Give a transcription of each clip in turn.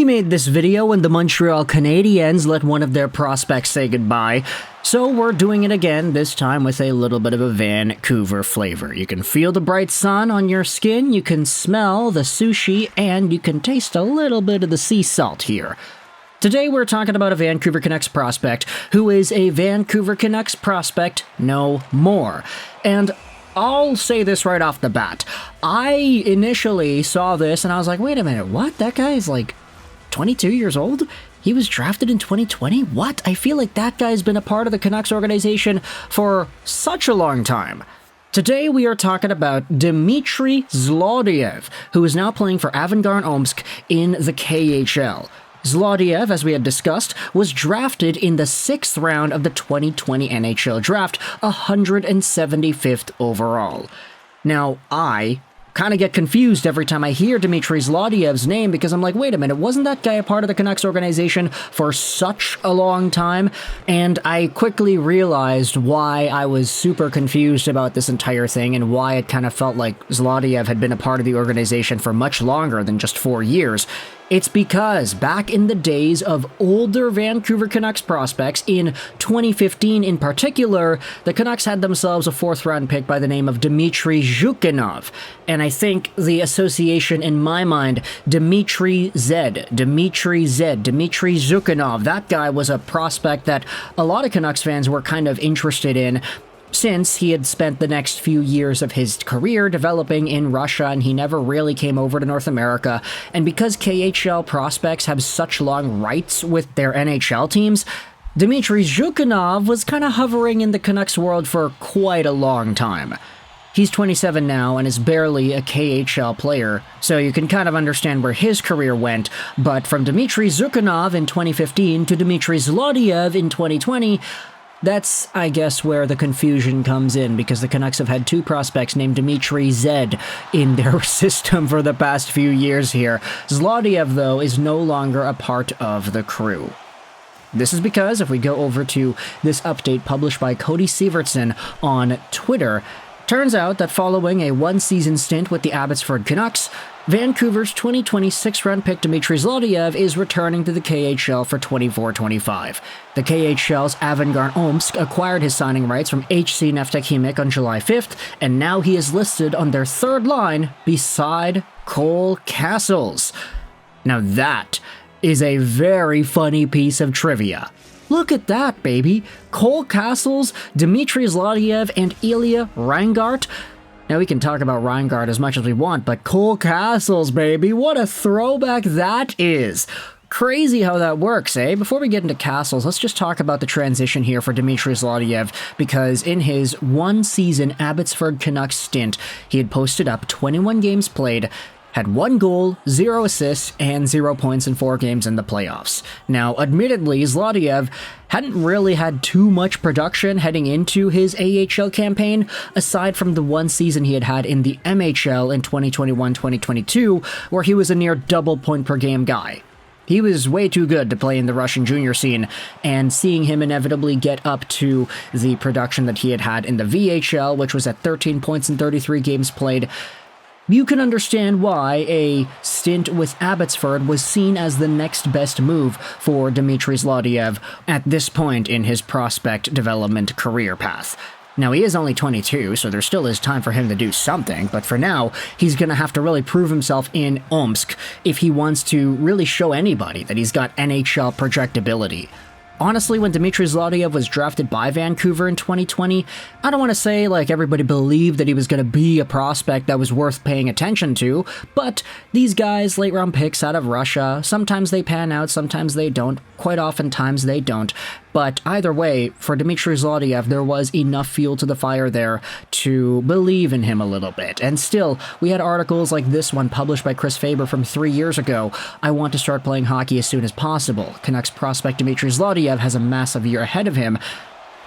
We made this video when the Montreal Canadiens let one of their prospects say goodbye, so we're doing it again, this time with a little bit of a Vancouver flavor. You can feel the bright sun on your skin, you can smell the sushi, and you can taste a little bit of the sea salt here. Today we're talking about a Vancouver Canucks prospect who is a Vancouver Canucks prospect no more. And I'll say this right off the bat. I initially saw this and I was like, wait a minute, what? That guy is like 22 years old? He was drafted in 2020? What? I feel like that guy's been a part of the Canucks organization for such a long time. Today we are talking about Dmitry Zlodeyev, who is now playing for Allvin Omsk in the KHL. Zlodeyev, as we had discussed, was drafted in the 6th round of the 2020 NHL Draft, 175th overall. Now, I kind of get confused every time I hear Dmitry Zlodeyev's name because I'm like, wait a minute, wasn't that guy a part of the Canucks organization for such a long time? And I quickly realized why I was super confused about this entire thing and why it kind of felt like Zlodeyev had been a part of the organization for much longer than just 4 years. It's because back in the days of older Vancouver Canucks prospects, in 2015 in particular, the Canucks had themselves a 4th-round pick by the name of Dmitry Zlodeyev. And I think the association in my mind, Dmitry Zlodeyev, that guy was a prospect that a lot of Canucks fans were kind of interested in, since he had spent the next few years of his career developing in Russia and he never really came over to North America. And because KHL prospects have such long rights with their NHL teams, Dmitry Zlodeyev was kind of hovering in the Canucks world for quite a long time. He's 27 now and is barely a KHL player, so you can kind of understand where his career went, but from Dmitry Zlodeyev in 2015 to Dmitry Zlodeyev in 2020, that's, I guess, where the confusion comes in, because the Canucks have had 2 prospects named Dmitry Z in their system for the past few years here. Zlodeyev, though, is no longer a part of the crew. This is because, if we go over to this update published by Cody Sievertson on Twitter, turns out that following a 1-season stint with the Abbotsford Canucks, Vancouver's 2020 6th-round pick Dmitry Zlodeyev is returning to the KHL for 24-25. The KHL's Allvin Omsk acquired his signing rights from HC Neftekhimik on July 5th, and now he is listed on their 3rd line beside Cole Cassels. Now that is a very funny piece of trivia. Look at that, baby! Cole Cassels, Dmitry Zlodeyev, and Ilya Reingart. Now, we can talk about Reingart as much as we want, but Cole Cassels, baby, what a throwback that is! Crazy how that works, eh? Before we get into Cassels, let's just talk about the transition here for Dmitry Zlodeyev, because in his 1-season Abbotsford Canucks stint, he had posted up 21 games played, had 1 goal, 0 assists, and 0 points in 4 games in the playoffs. Now, admittedly, Zlodeyev hadn't really had too much production heading into his AHL campaign, aside from the 1 season he had had in the MHL in 2021-2022, where he was a near double point per game guy. He was way too good to play in the Russian junior scene, and seeing him inevitably get up to the production that he had had in the VHL, which was at 13 points in 33 games played, you can understand why a stint with Abbotsford was seen as the next best move for Dmitry Zlodeyev at this point in his prospect development career path. Now, he is only 22, so there still is time for him to do something, but for now, he's going to have to really prove himself in Omsk if he wants to really show anybody that he's got NHL projectability. Honestly, when Dmitry Zlodeyev was drafted by Vancouver in 2020, I don't want to say like everybody believed that he was going to be a prospect that was worth paying attention to, but these guys, late-round picks out of Russia, sometimes they pan out, sometimes they don't, quite oftentimes they don't. But either way, for Dmitry Zlodeyev, there was enough fuel to the fire there to believe in him a little bit. And still, we had articles like this one published by Chris Faber from 3 years ago. I want to start playing hockey as soon as possible. Canucks prospect Dmitry Zlodeyev has a massive year ahead of him.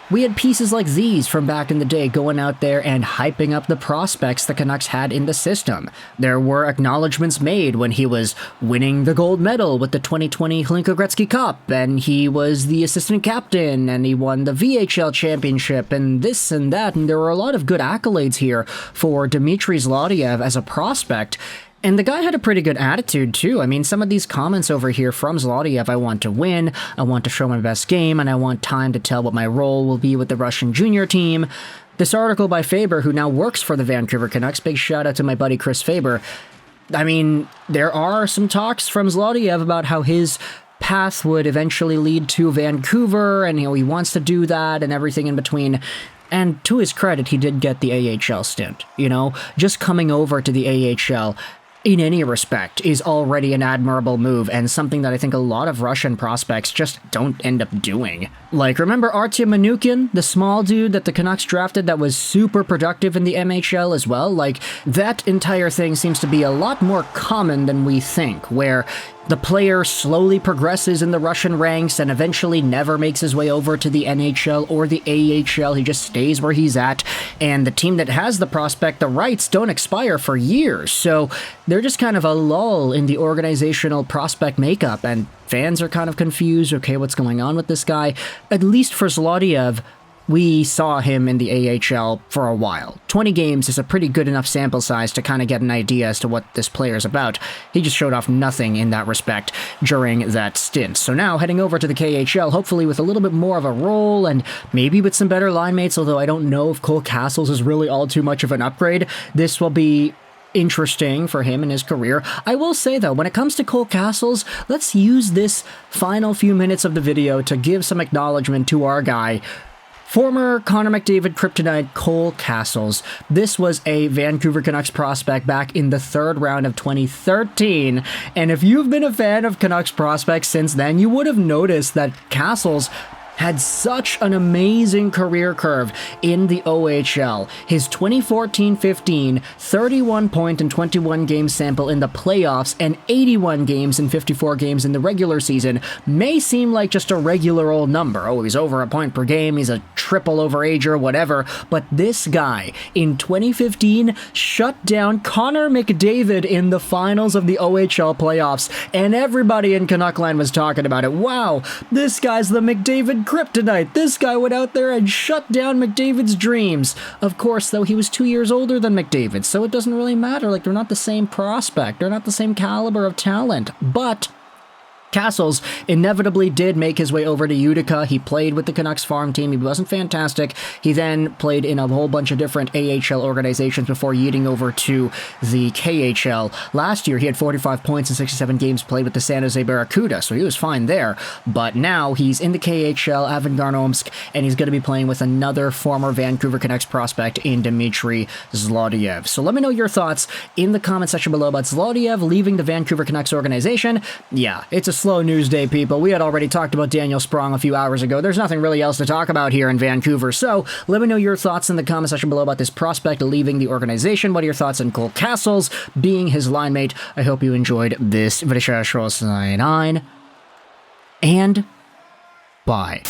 We had pieces like these from back in the day going out there and hyping up the prospects the Canucks had in the system. There were acknowledgments made when he was winning the gold medal with the 2020 Hlinka Gretzky Cup, and he was the assistant captain, and he won the VHL championship, and this and that, and there were a lot of good accolades here for Dmitry Zlodeyev as a prospect. And the guy had a pretty good attitude, too. I mean, some of these comments over here from Zlodeyev: I want to win, I want to show my best game, and I want time to tell what my role will be with the Russian junior team. This article by Faber, who now works for the Vancouver Canucks, big shout out to my buddy Chris Faber. I mean, there are some talks from Zlodeyev about how his path would eventually lead to Vancouver, and he wants to do that and everything in between. And to his credit, he did get the AHL stint, just coming over to the AHL in any respect is already an admirable move, and something that I think a lot of Russian prospects just don't end up doing. Like, remember Artyom Manukin, the small dude that the Canucks drafted that was super productive in the MHL as well? Like, that entire thing seems to be a lot more common than we think, where the player slowly progresses in the Russian ranks and eventually never makes his way over to the NHL or the AHL. He just stays where he's at, and the team that has the prospect, the rights don't expire for years, so they're just kind of a lull in the organizational prospect makeup, and fans are kind of confused. Okay, what's going on with this guy? At least for Zlodeyev, we saw him in the AHL for a while. 20 games is a pretty good enough sample size to kind of get an idea as to what this player's about. He just showed off nothing in that respect during that stint. So now, heading over to the KHL, hopefully with a little bit more of a role and maybe with some better line mates, although I don't know if Cole Castles is really all too much of an upgrade. This will be interesting for him in his career. I will say, though, when it comes to Cole Castles, let's use this final few minutes of the video to give some acknowledgement to our guy, former Connor McDavid kryptonite Cole Castles. This was a Vancouver Canucks prospect back in the 3rd round of 2013, and if you've been a fan of Canucks prospects since then, you would have noticed that Castles had such an amazing career curve in the OHL. His 2014-15 31-point and 21-game sample in the playoffs and 81 games and 54 games in the regular season may seem like just a regular old number. Oh, he's over a point per game, he's a triple overager, whatever. But this guy, in 2015, shut down Connor McDavid in the finals of the OHL playoffs, and everybody in Canuckland was talking about it. Wow, this guy's the McDavid kryptonite. This guy went out there and shut down McDavid's dreams. Of course, though, he was 2 years older than McDavid, so it doesn't really matter. Like, they're not the same prospect. They're not the same caliber of talent. But Castles inevitably did make his way over to Utica. He played with the Canucks farm team. He wasn't fantastic. He then played in a whole bunch of different AHL organizations before yeeting over to the KHL. Last year, he had 45 points in 67 games played with the San Jose Barracuda, so he was fine there. But now he's in the KHL, Avengarnomsk, and he's going to be playing with another former Vancouver Canucks prospect in Dmitri Zlodeyev. So let me know your thoughts in the comment section below about Zlodeyev leaving the Vancouver Canucks organization. Yeah, it's a slow news day, people. We had already talked about Daniel Sprong a few hours ago. There's nothing really else to talk about here in Vancouver, so let me know your thoughts in the comment section below about this prospect leaving the organization. What are your thoughts on Cole Castles being his line mate? I hope you enjoyed this video, and bye.